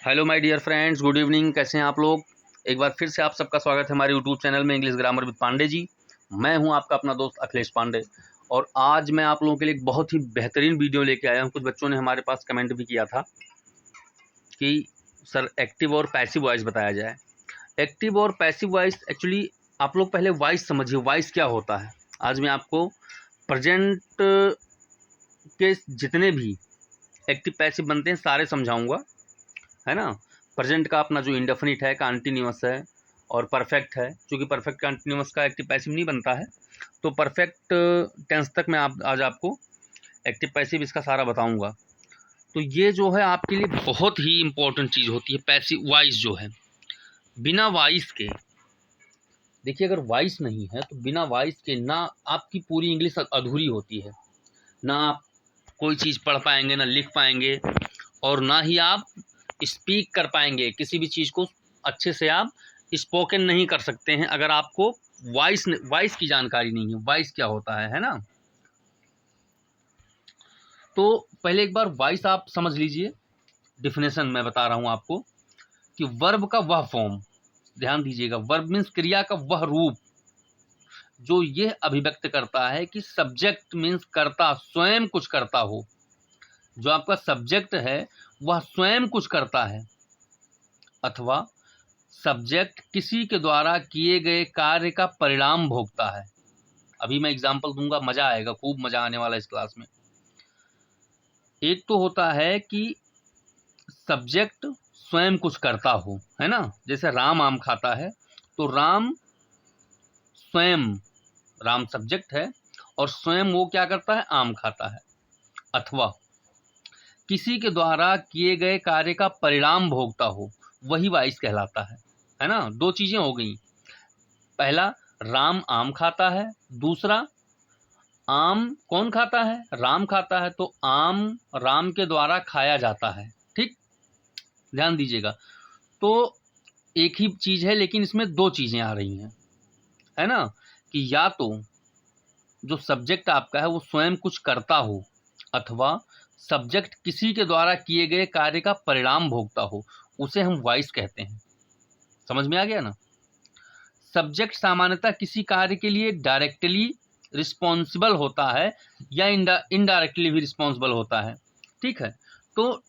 Hello my dear friends, good evening. कैसे हैं आप लोग। एक बार फिर से आप सबका स्वागत है हमारे यूट्यूब चैनल में English grammar with Pandey ji. मैं हूं आपका अपना दोस्त अखिलेश पांडे और आज मैं आप लोगों के लिए एक बहुत ही बेहतरीन वीडियो लेके आया हूं। कुछ बच्चों ने हमारे पास कमेंट भी किया था कि सर एक्टिव और पैसिव वॉइस बताया जाए। एक्टिव और पैसिव वॉइस एक्चुअली आप लोग पहले वॉइस समझिए, वॉइस क्या होता है। आज मैं आपको प्रेजेंट के जितने भी एक्टिव पैसिव बनते हैं सारे समझाऊंगा, है ना। प्रेजेंट का अपना जो इंडेफिनिट है, कंटिन्यूअस है और परफेक्ट है। क्योंकि परफेक्ट कंटिन्यूअस का एक्टिव पैसिव नहीं बनता है, तो परफेक्ट टेंस तक मैं आज आपको एक्टिव पैसिव इसका सारा बताऊंगा। तो ये जो है आपके लिए बहुत ही इंपॉर्टेंट चीज़ होती है। पैसिव वॉइस जो है, बिना वॉइस के, देखिए अगर वॉइस नहीं है तो बिना वॉइस के ना आपकी पूरी इंग्लिश अधूरी होती है। ना आप कोई चीज़ पढ़ पाएंगे, ना लिख पाएंगे, और ना ही आप स्पीक कर पाएंगे। किसी भी चीज़ को अच्छे से आप स्पोकन नहीं कर सकते हैं अगर आपको वॉइस की जानकारी नहीं है। वॉइस क्या होता है ना। तो पहले एक बार वॉइस आप समझ लीजिए। डिफिनेशन मैं बता रहा हूं आपको कि वर्ब का वह फॉर्म, ध्यान दीजिएगा, वर्ब मीन्स क्रिया का वह रूप जो यह अभिव्यक्त करता है कि सब्जेक्ट मीन्स कर्ता स्वयं कुछ करता हो। जो आपका सब्जेक्ट है वह स्वयं कुछ करता है, अथवा सब्जेक्ट किसी के द्वारा किए गए कार्य का परिणाम भोगता है। अभी मैं एग्जांपल दूंगा, मजा आएगा, खूब मजा आने वाला इस क्लास में। एक तो होता है कि सब्जेक्ट स्वयं कुछ करता हो, है ना। जैसे राम आम खाता है, तो राम स्वयं, राम सब्जेक्ट है और स्वयं वो क्या करता है, आम खाता है। अथवा किसी के द्वारा किए गए कार्य का परिणाम भोगता हो, वही वाइस कहलाता है ना। दो चीजें हो गई, पहला राम आम खाता है, दूसरा आम कौन खाता है, राम खाता है, तो आम राम के द्वारा खाया जाता है। ठीक, ध्यान दीजिएगा। तो एक ही चीज है लेकिन इसमें दो चीजें आ रही हैं, है ना। कि या तो जो सब्जेक्ट आपका है वो स्वयं कुछ करता हो, अथवा सब्जेक्ट किसी के द्वारा किए गए कार्य का परिणाम भोगता हो, उसे हम वॉइस कहते हैं। समझ में आ गया ना। सब्जेक्ट सामान्यतः किसी कार्य के लिए डायरेक्टली रिस्पॉन्सिबल होता है या इनडायरेक्टली भी रिस्पॉन्सिबल होता है। ठीक है, तो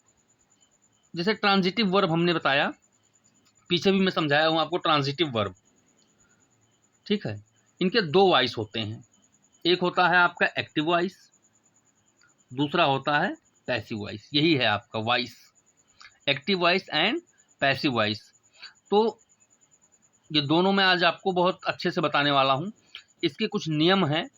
जैसे ट्रांजिटिव वर्ब हमने बताया, पीछे भी मैं समझाया हूं आपको ट्रांजिटिव वर्ब। ठीक है, इनके दो वॉइस होते हैं। एक होता है आपका एक्टिव वॉइस, दूसरा होता है पैसिव वॉइस। यही है आपका voice, active voice and passive voice. तो ये दोनों मैं आज आपको बहुत अच्छे से बताने वाला हूं। इसके कुछ नियम हैं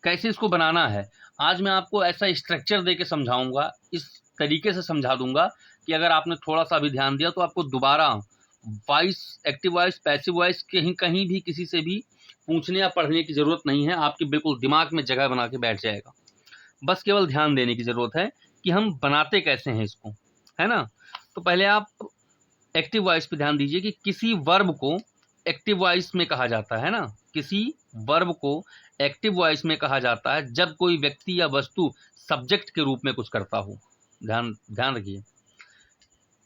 कैसे इसको बनाना है। आज मैं आपको ऐसा स्ट्रक्चर दे के समझाऊंगा, इस तरीके से समझा दूंगा कि अगर आपने थोड़ा सा भी ध्यान दिया तो आपको दोबारा voice, active voice, passive voice कहीं कहीं भी किसी से भी पूछने या पढ़ने की जरूरत नहीं है। आपके बिल्कुल दिमाग में जगह बना के बैठ जाएगा। बस केवल ध्यान देने की जरूरत है कि हम बनाते कैसे हैं इसको, है ना। तो पहले आप एक्टिव वॉइस पे ध्यान दीजिए कि किसी वर्ब को एक्टिव वॉइस में कहा जाता है ना। किसी वर्ब को एक्टिव वॉइस में कहा जाता है जब कोई व्यक्ति या वस्तु सब्जेक्ट के रूप में कुछ करता हो। ध्यान ध्यान रखिए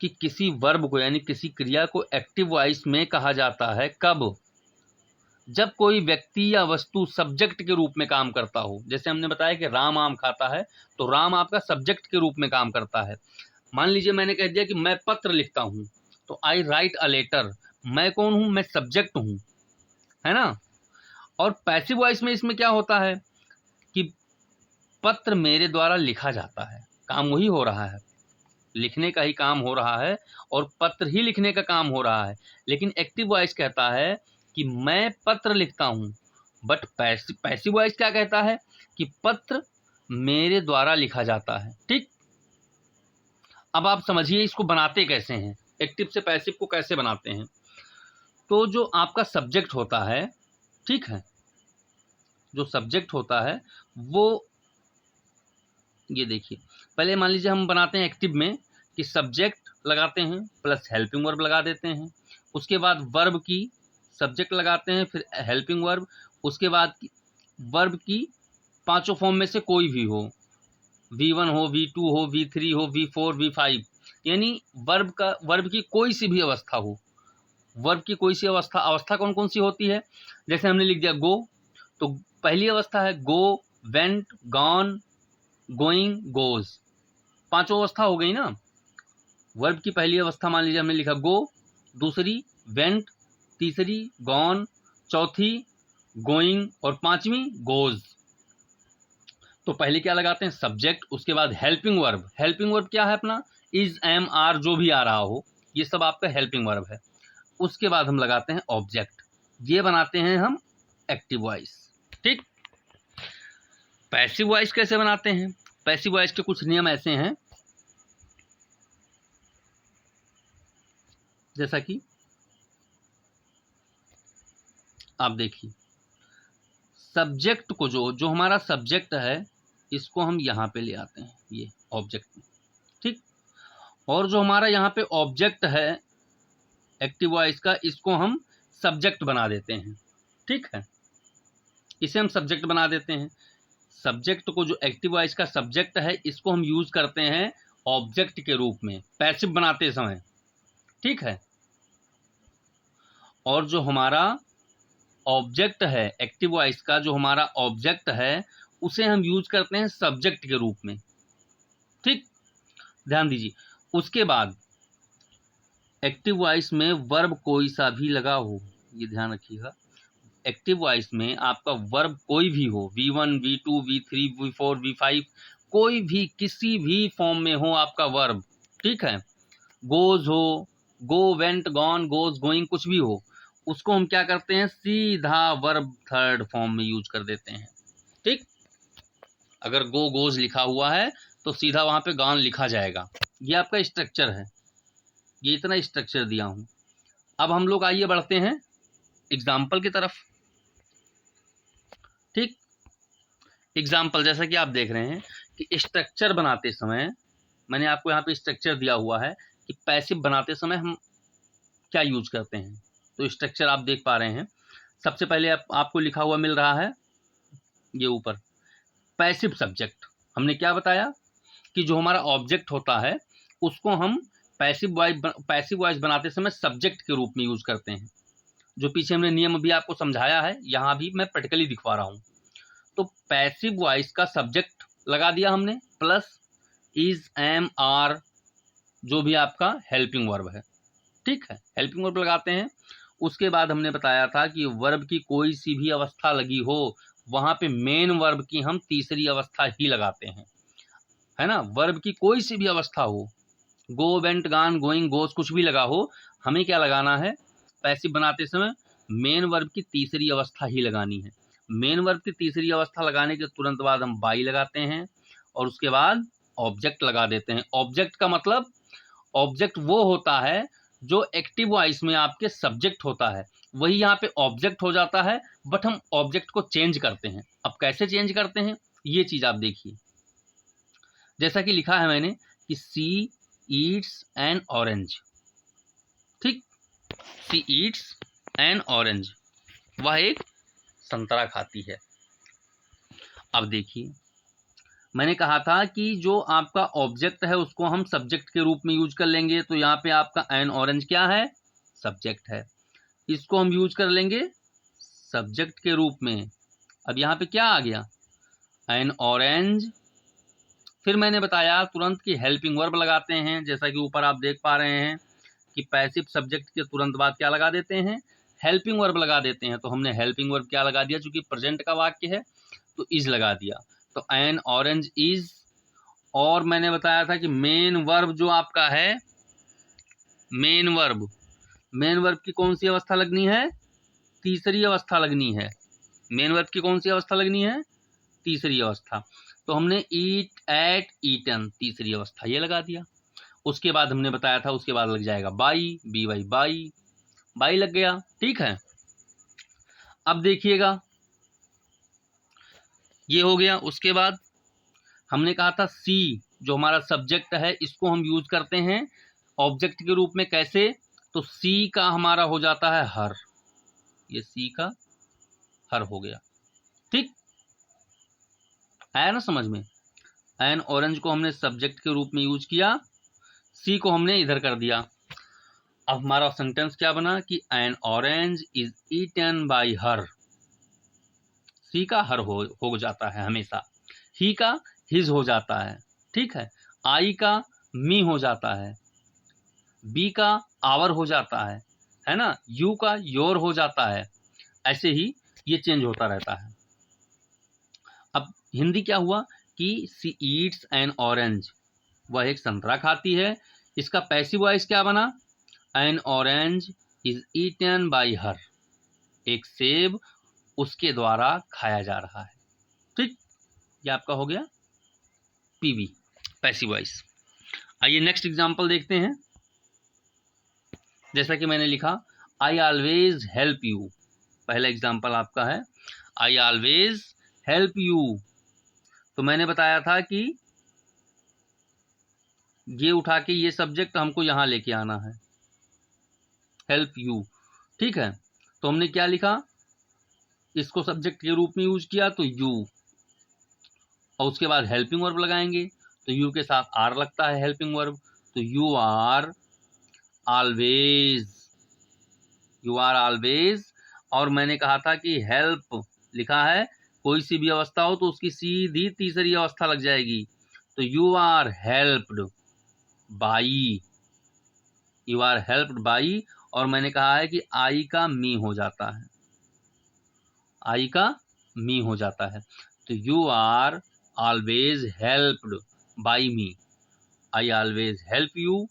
कि किसी वर्ब को यानी किसी क्रिया को एक्टिव वॉइस में कहा जाता है कब, जब कोई व्यक्ति या वस्तु सब्जेक्ट के रूप में काम करता हो। जैसे हमने बताया कि राम आम खाता है, तो राम आपका सब्जेक्ट के रूप में काम करता है। मान लीजिए मैंने कह दिया कि मैं पत्र लिखता हूं, तो आई राइट अ लेटर। मैं कौन हूं, मैं सब्जेक्ट हूं, है ना। और पैसिव वॉइस में इसमें क्या होता है कि पत्र मेरे द्वारा लिखा जाता है, काम वही हो रहा है, लिखने का ही काम हो रहा है और पत्र ही लिखने का काम हो रहा है। लेकिन एक्टिव वॉइस कहता है कि मैं पत्र लिखता हूं, बट पैसिव वॉइस क्या कहता है कि पत्र मेरे द्वारा लिखा जाता है। ठीक, अब आप समझिए इसको बनाते कैसे हैं, एक्टिव से पैसिव को कैसे बनाते हैं। तो जो आपका सब्जेक्ट होता है, ठीक है, जो सब्जेक्ट होता है वो, ये देखिए, पहले मान लीजिए हम बनाते हैं एक्टिव में कि सब्जेक्ट लगाते हैं प्लस हेल्पिंग वर्ब लगा देते हैं, उसके बाद वर्ब की सब्जेक्ट लगाते हैं, फिर हेल्पिंग वर्ब, उसके बाद वर्ब की पांचों फॉर्म में से कोई भी हो, V1 हो, V2 हो, V3 हो, V4, V5, यानी वर्ब की कोई सी भी अवस्था हो, वर्ब की कोई सी अवस्था कौन कौन सी होती है? जैसे हमने लिख दिया गो, तो पहली अवस्था है गो, वेंट, गॉन, गोइंग, गोज, पांचों अवस्था हो गई ना। वर्ब की पहली अवस्था मान लीजिए हमने लिखा गो, दूसरी वेंट, तीसरी गॉन, चौथी गोइंग और पांचवी गोज। तो पहले क्या लगाते हैं? सब्जेक्ट, उसके बाद हेल्पिंग वर्ब। हेल्पिंग वर्ब क्या है अपना? इज, एम, आर, जो भी आ रहा हो, ये सब आपका हेल्पिंग वर्ब है। उसके बाद हम लगाते हैं ऑब्जेक्ट, ये बनाते हैं हम एक्टिव वॉइस। ठीक। पैसिव वॉइस कैसे बनाते हैं? पैसिव वॉइस के कुछ नियम ऐसे हैं, जैसा कि आप देखिए, सब्जेक्ट को जो हमारा सब्जेक्ट है, इसको हम यहाँ पे ले आते हैं, ये ऑब्जेक्ट में। ठीक। और जो हमारा यहाँ पे ऑब्जेक्ट है एक्टिव वॉइस का, इसको हम सब्जेक्ट बना देते हैं। ठीक है, इसे हम सब्जेक्ट बना देते हैं। सब्जेक्ट को, जो एक्टिव वॉइस का सब्जेक्ट है, इसको हम यूज करते हैं ऑब्जेक्ट के रूप में पैसिव बनाते समय। ठीक है। और जो हमारा ऑब्जेक्ट है एक्टिव वॉइस का, जो हमारा ऑब्जेक्ट है, उसे हम यूज करते हैं सब्जेक्ट के रूप में। ठीक, ध्यान दीजिए। उसके बाद एक्टिव वॉइस में वर्ब कोई सा भी लगा हो, ये ध्यान रखिएगा। एक्टिव वॉइस में आपका वर्ब कोई भी हो, V1, V2, V3, V4, V5, कोई भी किसी भी फॉर्म में हो आपका वर्ब। ठीक है, गोज हो, गो, वेंट, गॉन, गोज, गोइंग, कुछ भी हो, उसको हम क्या करते हैं? सीधा वर्ब थर्ड फॉर्म में यूज कर देते हैं। ठीक। अगर गो, गोज लिखा हुआ है तो सीधा वहां पे गॉन लिखा जाएगा। ये आपका स्ट्रक्चर है, ये इतना स्ट्रक्चर दिया हूं। अब हम लोग आइए बढ़ते हैं एग्जाम्पल की तरफ। ठीक। एग्जाम्पल, जैसा कि आप देख रहे हैं कि स्ट्रक्चर बनाते समय मैंने आपको यहाँ पे स्ट्रक्चर दिया हुआ है कि पैसिव बनाते समय हम क्या यूज करते हैं। तो स्ट्रक्चर आप देख पा रहे हैं। सबसे पहले आपको लिखा हुआ मिल रहा है ये ऊपर, पैसिव सब्जेक्ट। हमने क्या बताया कि जो हमारा ऑब्जेक्ट होता है, उसको हम पैसिव वॉइस बनाते समय सब्जेक्ट के रूप में यूज करते हैं। जो पीछे हमने नियम अभी आपको समझाया है, यहाँ भी मैं प्रैक्टिकली दिखवा रहा हूँ। तो पैसिव वॉइस का सब्जेक्ट लगा दिया हमने, प्लस इज, एम, आर, जो भी आपका हेल्पिंग वर्ब है। ठीक है, हेल्पिंग वर्ब लगाते हैं। उसके बाद हमने बताया था कि वर्ब की कोई सी भी अवस्था लगी हो, वहां पे मेन वर्ब की हम तीसरी अवस्था ही लगाते हैं, है ना। वर्ब की कोई सी भी अवस्था हो, गो, वेंट, गॉन, गोइंग, गोज, कुछ भी लगा हो, हमें क्या लगाना है? पैसिव बनाते समय मेन वर्ब की तीसरी अवस्था ही लगानी है। मेन वर्ब की तीसरी अवस्था लगाने के तुरंत बाद हम बाई लगाते हैं और उसके बाद ऑब्जेक्ट लगा देते हैं। ऑब्जेक्ट का मतलब, ऑब्जेक्ट वो होता है जो एक्टिव वॉइस में आपके सब्जेक्ट होता है, वही यहाँ पे ऑब्जेक्ट हो जाता है। बट हम ऑब्जेक्ट को चेंज करते हैं। अब कैसे चेंज करते हैं, ये चीज आप देखिए। जैसा कि लिखा है मैंने कि सी ईट्स एन ऑरेंज। ठीक, सी ईट्स एन ऑरेंज, वह एक संतरा खाती है। अब देखिए, मैंने कहा था कि जो आपका ऑब्जेक्ट है उसको हम सब्जेक्ट के रूप में यूज कर लेंगे। तो यहाँ पे आपका एन ऑरेंज क्या है? सब्जेक्ट है। इसको हम यूज कर लेंगे सब्जेक्ट के रूप में। अब यहाँ पे क्या आ गया? N orange. फिर मैंने बताया तुरंत कि हेल्पिंग वर्ब लगाते हैं, जैसा कि ऊपर आप देख पा रहे हैं कि पैसिव सब्जेक्ट के तुरंत बाद क्या लगा देते हैं? हेल्पिंग वर्ब लगा देते हैं। तो हमने हेल्पिंग वर्ब क्या लगा दिया? चूंकि प्रेजेंट का वाक्य है तो इज लगा दिया। तो एन ऑरेंज इज। और मैंने बताया था कि मेन वर्ब जो आपका है, मेन वर्ब की कौन सी अवस्था लगनी है? तीसरी अवस्था लगनी है। मेन वर्ब की कौन सी अवस्था लगनी है? तीसरी अवस्था। तो हमने ईट, एट, ईटन, तीसरी अवस्था ये लगा दिया। उसके बाद हमने बताया था उसके बाद लग जाएगा by, B Y by, by लग गया। ठीक है, अब देखिएगा ये हो गया। उसके बाद हमने कहा था सी, जो हमारा सब्जेक्ट है, इसको हम यूज करते हैं ऑब्जेक्ट के रूप में। कैसे? तो सी का हमारा हो जाता है हर, ये सी का हर हो गया। ठीक, आया ना समझ में? एन ऑरेंज को हमने सब्जेक्ट के रूप में यूज किया, सी को हमने इधर कर दिया। अब हमारा सेंटेंस क्या बना कि an orange is eaten by her. सी का हर हो जाता है हमेशा, ही का हिज हो जाता है, ठीक है, आई का मी हो जाता है, बी का आवर हो जाता है ना, यू का योर हो जाता है, ऐसे ही ये चेंज होता रहता है। अब हिंदी क्या हुआ कि सी ईट्स एन ऑरेंज, वह एक संतरा खाती है। इसका पैसिव वॉइस क्या बना, an orange is eaten by her, एक सेब उसके द्वारा खाया जा रहा है, ठीक, ये आपका हो गया पीवी, पैसिव वॉइस। आइए नेक्स्ट एग्जांपल देखते हैं। जैसा कि मैंने लिखा आई ऑलवेज हेल्प यू, पहला एग्जांपल आपका है आई ऑलवेज हेल्प यू। तो मैंने बताया था कि ये उठा के ये सब्जेक्ट हमको यहां लेके आना है, हेल्प यू, ठीक है। तो हमने क्या लिखा, इसको सब्जेक्ट के रूप में यूज किया तो यू, और उसके बाद हेल्पिंग वर्ब लगाएंगे तो यू के साथ आर लगता है हेल्पिंग वर्ब, तो you are always, you are always. और मैंने कहा था कि हेल्प लिखा है, कोई सी भी अवस्था हो तो उसकी सीधी तीसरी अवस्था लग जाएगी, तो you are helped by, you are helped by. और मैंने कहा है कि आई का मी हो जाता है, आई का मी हो जाता है, तो you are always helped by me, I always help you,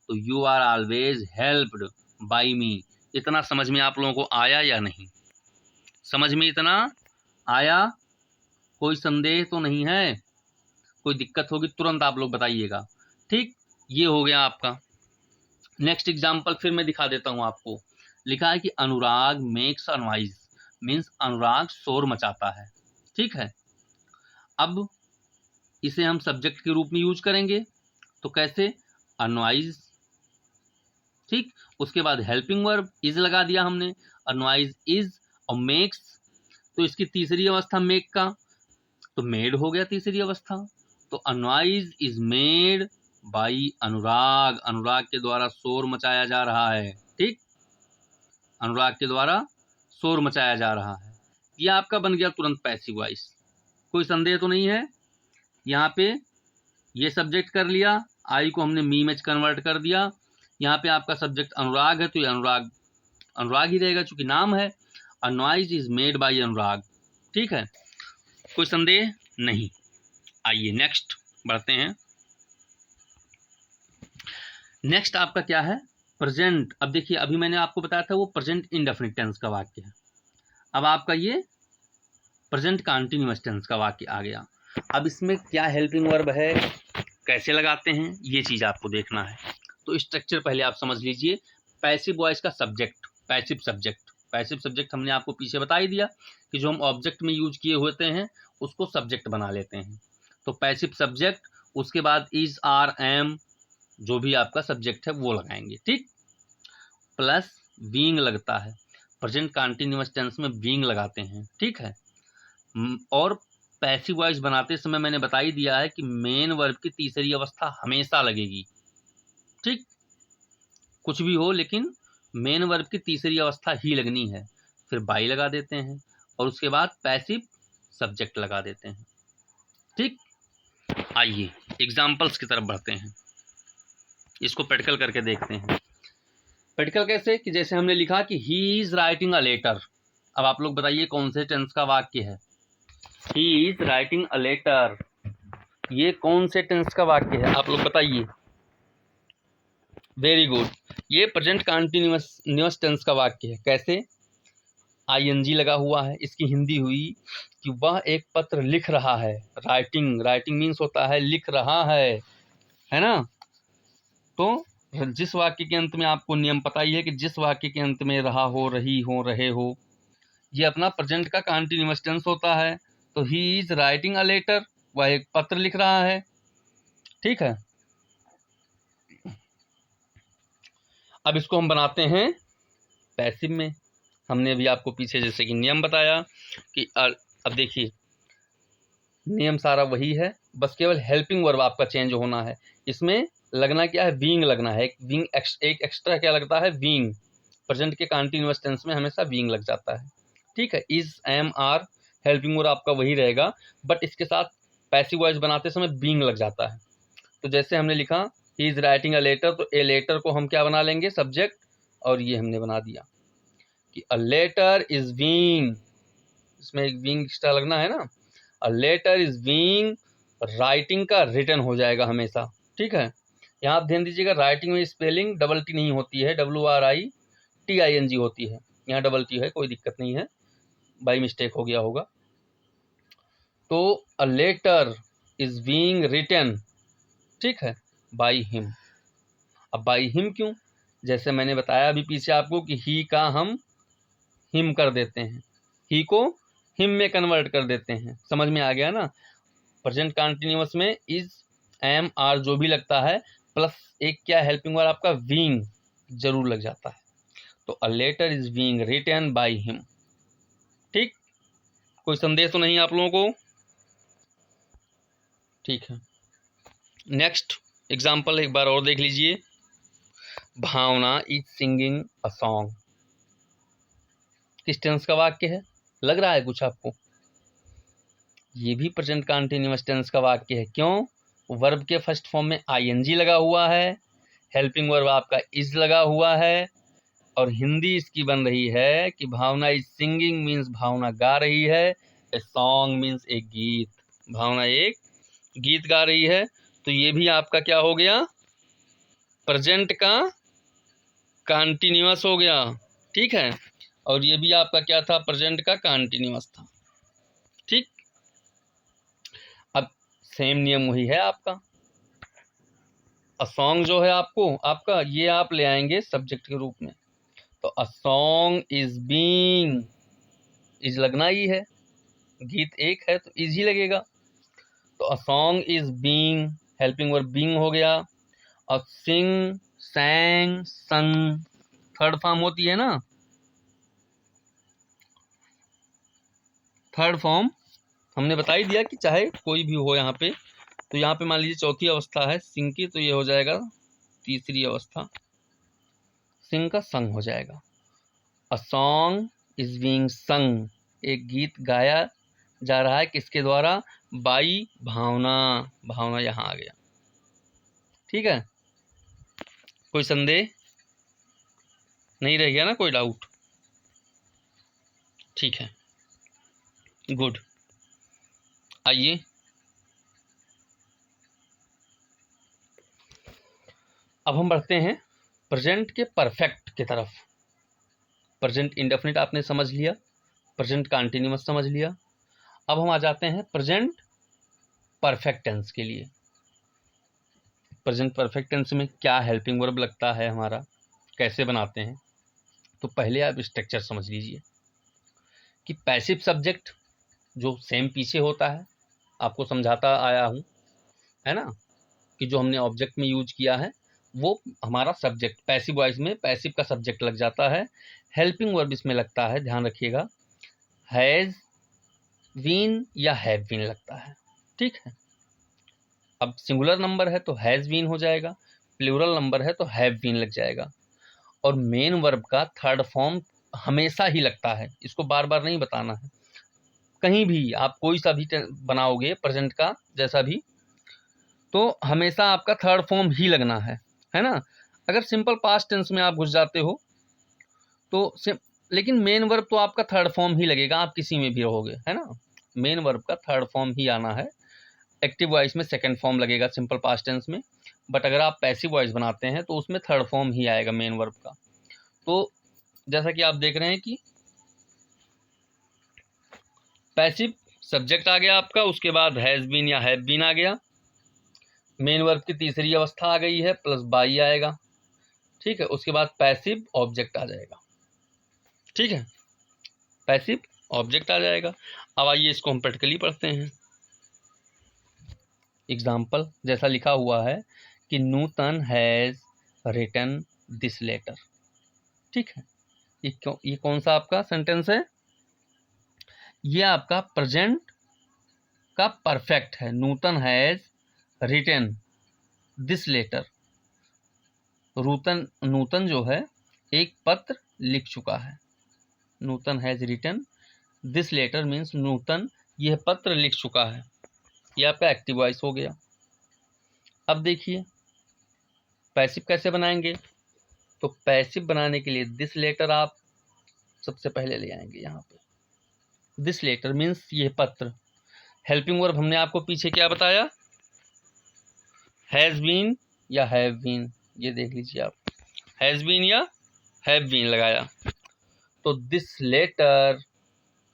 तो you are always helped by me. इतना समझ में आप लोगों को आया या नहीं, समझ में इतना आया, कोई संदेह तो नहीं है, कोई दिक्कत होगी तुरंत आप लोग बताइएगा, ठीक। ये हो गया आपका। नेक्स्ट एग्जाम्पल फिर मैं दिखा देता हूं आपको। लिखा है कि अनुराग मेक्स अ नॉइज, मीन्स अनुराग शोर मचाता है, ठीक है। अब इसे हम सब्जेक्ट के रूप में यूज करेंगे, तो कैसे, अ नॉइज, ठीक। उसके बाद हेल्पिंग वर्ब इज लगा दिया हमने, अ नॉइज इज, और मेक्स, तो इसकी तीसरी अवस्था मेक का, तो मेड हो गया तीसरी अवस्था, तो a noise is made by Anurag, Anurag के द्वारा शोर मचाया जा रहा है, ठीक, अनुराग के द्वारा शोर मचाया जा रहा है। यह आपका बन गया तुरंत पैसिव वॉइस, कोई संदेह तो नहीं है। यहाँ पे ये सब्जेक्ट कर लिया, आई को हमने मी में कन्वर्ट कर दिया, यहाँ पे आपका सब्जेक्ट अनुराग है तो ये अनुराग अनुराग ही रहेगा चूंकि नाम है, a noise is made by Anurag, ठीक है, कोई संदेह नहीं। आइए नेक्स्ट बढ़ते हैं। नेक्स्ट आपका क्या है, प्रेजेंट। अब देखिए अभी मैंने आपको बताया था वो प्रेजेंट इंडेफिनिट टेंस का वाक्य है, अब आपका ये प्रेजेंट कंटीन्यूअस टेंस का वाक्य आ गया। अब इसमें क्या हेल्पिंग वर्ब है, कैसे लगाते हैं, ये चीज आपको देखना है। तो स्ट्रक्चर पहले आप समझ लीजिए। पैसिव वॉइस का subject, passive subject, passive subject हमने आपको पीछे बता ही दिया कि जो हम ऑब्जेक्ट में यूज किए होते हैं उसको सब्जेक्ट बना लेते हैं। तो पैसिव सब्जेक्ट, उसके बाद इज आर एम, जो भी आपका सब्जेक्ट है वो लगाएंगे, ठीक, प्लस बीइंग लगता है, प्रेजेंट कंटीन्यूअस टेंस में बीइंग लगाते हैं, ठीक है। और पैसिव वॉइस बनाते समय मैंने बता ही दिया है कि मेन वर्ब की तीसरी अवस्था हमेशा लगेगी, ठीक, कुछ भी हो लेकिन मेन वर्ब की तीसरी अवस्था ही लगनी है, फिर बाई लगा देते हैं और उसके बाद पैसिव सब्जेक्ट लगा देते हैं, ठीक। आइए एग्जाम्पल्स की तरफ बढ़ते हैं, इसको प्रैक्टिकल करके देखते हैं। प्रैक्टिकल कैसे, कि जैसे हमने लिखा कि he is writing a letter, अब आप लोग बताइए कौन से टेंस का वाक्य है, he is writing a letter, ये कौन से टेंस का वाक्य है आप लोग बताइए। वेरी गुड, ये प्रेजेंट कंटीन्यूअस टेंस का वाक्य है। कैसे, आईएनजी लगा हुआ है, इसकी हिंदी हुई कि वह एक पत्र लिख रहा है, राइटिंग, राइटिंग मीन्स होता है लिख रहा है ना। तो जिस वाक्य के अंत में आपको नियम पता ही है कि जिस वाक्य के अंत में रहा हो, रही हो, रहे हो, ये अपना प्रेजेंट का कंटीन्यूअस टेंस होता है। तो he is writing a letter, वह एक पत्र लिख रहा है, ठीक है। अब इसको हम बनाते हैं पैसिव में। हमने अभी आपको पीछे जैसे कि नियम बताया कि अब देखिए नियम सारा वही है, बस केवल हेल्पिंग वर्ब आपका चेंज होना है। इसमें लगना क्या है, बीइंग लगना है। एक एक्स्ट्रा क्या लगता है, बीइंग। प्रेजेंट के कंटीन्यूअस टेंस में हमेशा बीइंग लग जाता है। ठीक है, is, am, are helping verb आपका वही रहेगा, बट इसके साथ पैसिव वॉइस बनाते समय बीइंग लग जाता है। तो जैसे हमने लिखा he is writing a letter, तो ए लेटर को हम क्या बना लेंगे, सब्जेक्ट, और ये हमने बना दिया कि अ लेटर इज बीइंग, इसमें एक बीइंग एक्स्ट्रा लगना है ना। A letter is being, writing का रिटन हो जाएगा हमेशा। ठीक है, यहाँ आप ध्यान दीजिएगा, राइटिंग में स्पेलिंग डबल टी नहीं होती है, WRITING होती है। यहाँ डबल टी है, कोई दिक्कत नहीं है, बाई मिस्टेक हो गया होगा। तो a letter is being written, ठीक है, बाई हिम। अब बाई हिम क्यों, जैसे मैंने बताया अभी पीछे आपको कि ही का हम हिम कर देते हैं, ही को हिम में कन्वर्ट कर देते हैं। समझ में आ गया ना। प्रेजेंट कंटिन्यूअस में इज, एम, आर जो भी लगता है, प्लस एक क्या हेल्पिंग वर्ब आपका बीइंग जरूर लग जाता है। तो a letter is being written by him. ठीक, कोई संदेह तो नहीं आप लोगों को। ठीक है, नेक्स्ट एग्जाम्पल एक बार और देख लीजिए। भावना इज सिंगिंग अ सॉन्ग, किस टेंस का वाक्य है, लग रहा है कुछ आपको। ये भी प्रेजेंट कंटीन्यूअस टेंस का वाक्य है। क्यों, वर्ब के फर्स्ट फॉर्म में आईएनजी लगा हुआ है, हेल्पिंग वर्ब आपका इज लगा हुआ है, और हिंदी इसकी बन रही है कि भावना इज सिंगिंग मीन्स भावना गा रही है, ए सॉन्ग मीन्स एक गीत, भावना एक गीत गा रही है। तो ये भी आपका क्या हो गया, प्रेजेंट का कंटीन्यूअस हो गया। ठीक है, और ये भी आपका क्या था, प्रेजेंट का कंटीन्यूअस था। ठीक, अब सेम नियम वही है आपका। अ सॉन्ग जो है आपका ये आप ले आएंगे सब्जेक्ट के रूप में। तो a song is being, is लगना ही है, गीत एक है तो इज ही लगेगा। तो a song is being, helping verb being हो गया। और सिंग, सैंग, संग थर्ड फॉर्म होती है ना, थर्ड फॉर्म हमने बता ही दिया कि चाहे कोई भी हो यहाँ पे। तो यहाँ पे मान लीजिए चौथी अवस्था है सिंग की, तो ये हो जाएगा तीसरी अवस्था, सिंग का संग हो जाएगा। अ सॉन्ग इज बीइंग संग, एक गीत गाया जा रहा है, किसके द्वारा, बाई भावना, भावना यहाँ आ गया। ठीक है, कोई संदेह नहीं रह गया ना, कोई डाउट। ठीक है, गुड। आइए अब हम बढ़ते हैं प्रेजेंट के परफेक्ट की तरफ। प्रेजेंट इंडेफिनिट आपने समझ लिया, प्रेजेंट कंटीन्यूअस समझ लिया। अब हम आ जाते हैं प्रेजेंट परफेक्ट टेंस के लिए। प्रेजेंट परफेक्ट टेंस में क्या हेल्पिंग वर्ब लगता है हमारा, कैसे बनाते हैं। तो पहले आप स्ट्रक्चर समझ लीजिए कि पैसिव सब्जेक्ट जो सेम पीछे होता है, आपको समझाता आया हूँ, है ना, कि जो हमने ऑब्जेक्ट में यूज किया है वो हमारा सब्जेक्ट, पैसिव वॉइस में पैसिव का सब्जेक्ट लग जाता है। हेल्पिंग वर्ब इसमें लगता है, ध्यान रखिएगा, हैज बीन या हैव बीन लगता है। ठीक है, अब सिंगुलर नंबर है तो हैज बीन हो जाएगा, प्लूरल नंबर है तो हैव बीन लग जाएगा। और मेन वर्ब का थर्ड फॉर्म हमेशा ही लगता है, इसको बार बार नहीं बताना है। कहीं भी आप कोई सा भी बनाओगे प्रेजेंट का जैसा भी, तो हमेशा आपका थर्ड फॉर्म ही लगना है ना। अगर सिंपल पास्ट टेंस में आप घुस जाते हो तो लेकिन मेन वर्ब तो आपका थर्ड फॉर्म ही लगेगा, आप किसी में भी रहोगे, है ना। मेन वर्ब का थर्ड फॉर्म ही आना है। एक्टिव वॉइस में सेकंड फॉर्म लगेगा सिंपल पास्ट टेंस में, बट अगर आप पैसिव वॉइस बनाते हैं तो उसमें थर्ड फॉर्म ही आएगा मेन वर्ब का। तो जैसा कि आप देख रहे हैं कि पैसिव सब्जेक्ट आ गया आपका, उसके बाद हैज बीन या हैव बीन आ गया, मेन वर्ब की तीसरी अवस्था आ गई है, प्लस बाई आएगा। ठीक है, उसके बाद पैसिव ऑब्जेक्ट आ जाएगा। ठीक है, पैसिव ऑब्जेक्ट आ जाएगा। अब आइए इसको हम प्रैक्टिकली पढ़ते हैं। एग्जाम्पल जैसा लिखा हुआ है कि नूतन हैज रिटन दिस लेटर। ठीक है, ये कौन सा आपका सेंटेंस है, ये आपका प्रेजेंट का परफेक्ट है। Nutan has written this letter. Nutan जो है एक पत्र लिख चुका है। Nutan has written this letter means Nutan यह पत्र लिख चुका है। यह आपका एक्टिव वॉइस हो गया। अब देखिए पैसिव कैसे बनाएंगे। तो पैसिव बनाने के लिए दिस लेटर आप सबसे पहले ले आएंगे यहाँ पे। दिस लेटर मीन्स यह पत्र। हेल्पिंग वर्ब हमने आपको पीछे क्या बताया, हैज बीन या हैव बीन। ये देख लीजिए आप, हैज बीन या हैव बीन लगाया। तो दिस लेटर,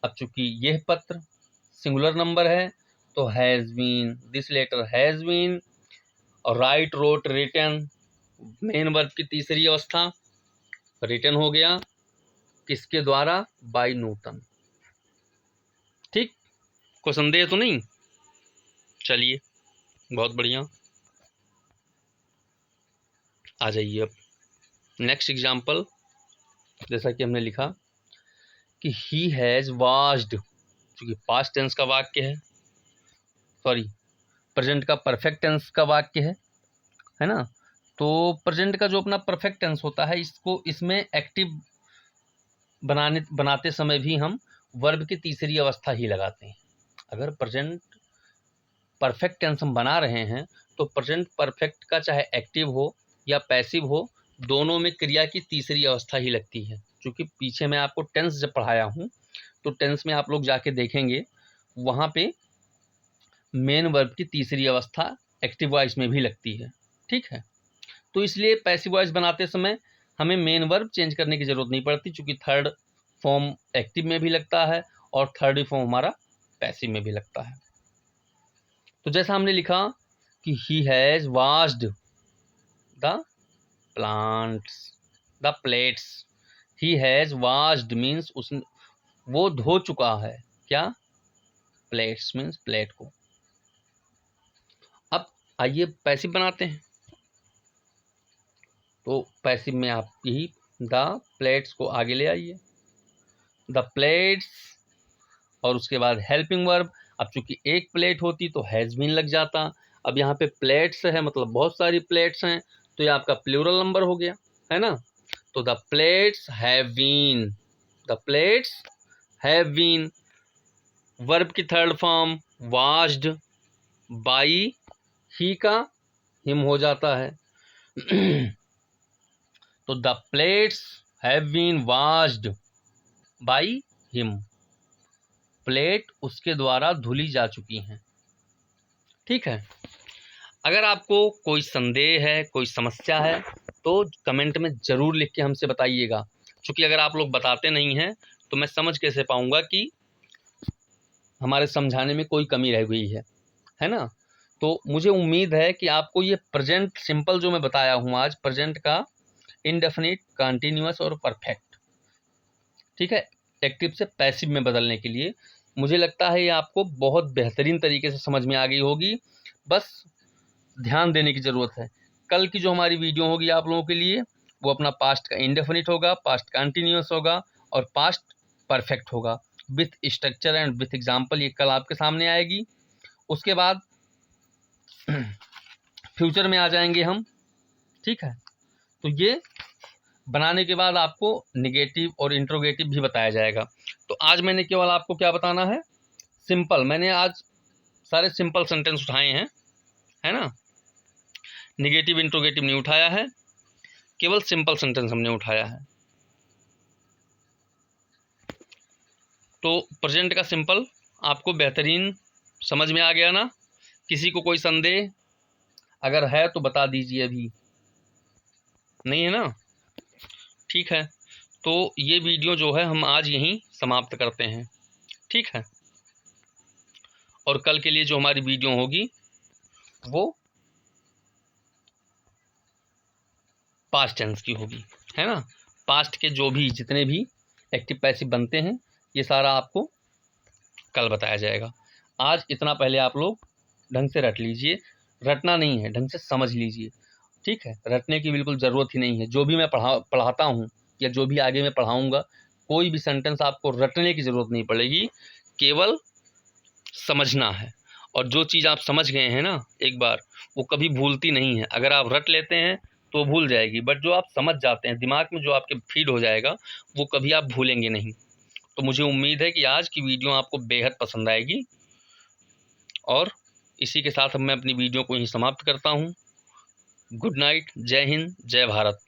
अब चूंकि यह पत्र सिंगुलर नंबर है तो has been, this letter has been. और right, wrote, written main verb की तीसरी अवस्था, रिटन हो गया किसके द्वारा, बाय नूतन। ठीक, कोई संदेह तो नहीं। चलिए बहुत बढ़िया, आ जाइए अब नेक्स्ट एग्जाम्पल। जैसा कि हमने लिखा कि ही हैज वॉच्ड, क्योंकि पास्ट टेंस का वाक्य है, सॉरी प्रेजेंट का परफेक्ट टेंस का वाक्य है ना। तो प्रेजेंट का जो अपना परफेक्ट टेंस होता है, इसको इसमें एक्टिव बनाते समय भी हम वर्ब की तीसरी अवस्था ही लगाते हैं। अगर प्रेजेंट परफेक्ट टेंस हम बना रहे हैं तो प्रेजेंट परफेक्ट का चाहे एक्टिव हो या पैसिव हो, दोनों में क्रिया की तीसरी अवस्था ही लगती है। क्योंकि पीछे मैं आपको टेंस जब पढ़ाया हूँ तो टेंस में आप लोग जाके देखेंगे, वहाँ पे मेन वर्ब की तीसरी अवस्था एक्टिव वॉइस में भी लगती है। ठीक है, तो इसलिए पैसिव वॉइस बनाते समय हमें मेन वर्ब चेंज करने की ज़रूरत नहीं पड़ती, क्योंकि थर्ड फॉर्म एक्टिव में भी लगता है और थर्ड फॉर्म हमारा पैसिव में भी लगता है। तो जैसा हमने लिखा कि he has washed the plants, the plates. He has washed means वो धो चुका है, क्या, प्लेट्स मीन्स प्लेट को। अब आइए पैसिव बनाते हैं। तो पैसिव में आप यही द प्लेट्स को आगे ले आइए, द प्लेट्स, और उसके बाद हेल्पिंग वर्ब। अब चूंकि एक प्लेट होती तो हैज़ बीन लग जाता, अब यहाँ पे प्लेट्स है मतलब बहुत सारी प्लेट्स हैं, तो ये आपका प्लूरल नंबर हो गया, है ना। तो the plates have been, the plates have been. Verb की third form washed, by he का हिम हो जाता है। तो the plates have been washed by him. Plate उसके द्वारा धुली जा चुकी हैं। ठीक है, अगर आपको कोई संदेह है, कोई समस्या है, तो कमेंट में ज़रूर लिख के हमसे बताइएगा। क्योंकि अगर आप लोग बताते नहीं हैं तो मैं समझ कैसे पाऊंगा कि हमारे समझाने में कोई कमी रह गई है ना। तो मुझे उम्मीद है कि आपको ये प्रेजेंट सिंपल जो मैं बताया हूँ आज, प्रेजेंट का इंडेफिनिट, कंटिन्यूअस और परफेक्ट, ठीक है, एक्टिव से पैसिव में बदलने के लिए, मुझे लगता है ये आपको बहुत बेहतरीन तरीके से समझ में आ गई होगी। बस ध्यान देने की ज़रूरत है। कल की जो हमारी वीडियो होगी आप लोगों के लिए, वो अपना पास्ट का इंडेफिनिट होगा, पास्ट कंटिन्यूअस होगा और पास्ट परफेक्ट होगा with structure and with example. ये कल आपके सामने आएगी। उसके बाद फ्यूचर में आ जाएंगे हम। ठीक है, तो ये बनाने के बाद आपको निगेटिव और इंट्रोगेटिव भी बताया जाएगा। तो आज मैंने केवल आपको क्या बताना है, सिंपल। मैंने आज सारे सिंपल सेंटेंस उठाए हैं, है ना। निगेटिव इंट्रोगेटिव नहीं उठाया है, केवल सिंपल सेंटेंस हमने उठाया है। तो प्रेजेंट का सिंपल आपको बेहतरीन समझ में आ गया ना। किसी को कोई संदेह अगर है तो बता दीजिए, अभी नहीं है ना। ठीक है, तो ये वीडियो जो है हम आज यहीं समाप्त करते हैं। ठीक है, और कल के लिए जो हमारी वीडियो होगी वो पास्ट टेंस की होगी, है ना। पास्ट के जो भी जितने भी एक्टिव पैसिव बनते हैं ये सारा आपको कल बताया जाएगा। आज इतना पहले आप लोग ढंग से रट लीजिए। रटना नहीं है, ढंग से समझ लीजिए। ठीक है, रटने की बिल्कुल ज़रूरत ही नहीं है। जो भी मैं पढ़ाता हूँ या जो भी आगे मैं पढ़ाऊँगा, कोई भी सेंटेंस आपको रटने की ज़रूरत नहीं पड़ेगी, केवल समझना है। और जो चीज़ आप समझ गए हैं ना एक बार, वो कभी भूलती नहीं है। अगर आप रट लेते हैं तो भूल जाएगी, बट जो आप समझ जाते हैं दिमाग में, जो आपके फीड हो जाएगा, वो कभी आप भूलेंगे नहीं। तो मुझे उम्मीद है कि आज की वीडियो आपको बेहद पसंद आएगी, और इसी के साथ अब मैं अपनी वीडियो को यहीं समाप्त करता हूँ। गुड नाइट, जय हिंद, जय भारत।